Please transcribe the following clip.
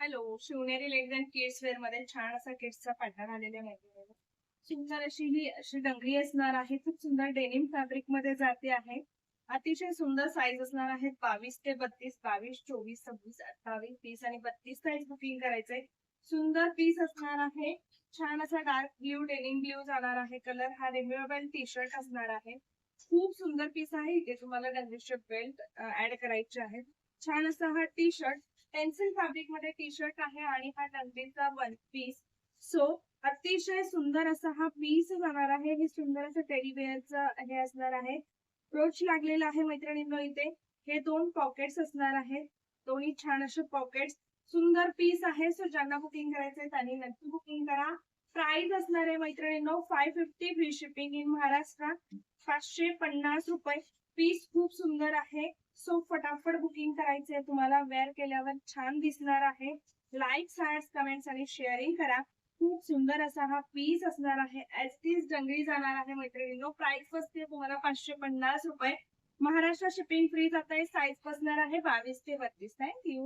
Hello, Shivneri लेगन kids wear मध्ये छान असा किड्सचा पॅटर्न आलेला आहे. सुंदर अशी डंगरी असणार आहे. खूप सुंदर डेनिम फॅब्रिक मध्ये जाते आहे. अतिशय सुंदर साईज असणार आहेत 22 ते 32, 22, 24, 26, 28, 30 आणि 32 साईज बुकिंग करायचंय. सुंदर पीस असणार आहे. छान असा डार्क ब्ल्यू डेनिम ब्ल्यू जाणार आहे. कलर हा रिम्युएबल टी शर्ट असणार आहे. खूप सुंदर पीस आहे. इथे तुम्हाला डंगरीचे बेल्ट ऍड करायचे आहेत. छान असा हा टी शर्ट पेन्सिल फॅब्रिक मध्ये टी शर्ट आहे आणि हा डंगरीचा वन पीस. सो अतिशय सुंदर असा हा पीस जाणार आहे. हे सुंदर असं टेडी बेअरचं हे असणार आहे. क्रोच लागलेला आहे मैत्रिणींनो इथे. हे 2 पॉकेट्स असणार आहेत. दोन्ही छान असे पॉकेट्स. सुंदर पीस आहे. सो ज्यांना बुकिंग करायचंय त्यांनी नक्की बुकिंग करा. प्राइस असणार आहे मैत्रिणींनो 550 फ्री शिपिंग इन महाराष्ट्र. 550 रुपये. पीस खूप सुंदर आहे. सो फटाफट बुकिंग करायचंय तुम्हाला. वेअर केल्यावर छान दिसणार आहे. लाईक, शेअर्स, कमेंट्स आणि शेअरिंग करा. खूप सुंदर असा हा पीस असणार आहे. एसटीज डंगरी जाणार आहे मैत्रिणींनो. प्राइस बसते तुम्हाला 550 रुपये. महाराष्ट्र शिपिंग फ्री जात आहे. साईज बसणार आहे 22 ते 32. थँक्यू.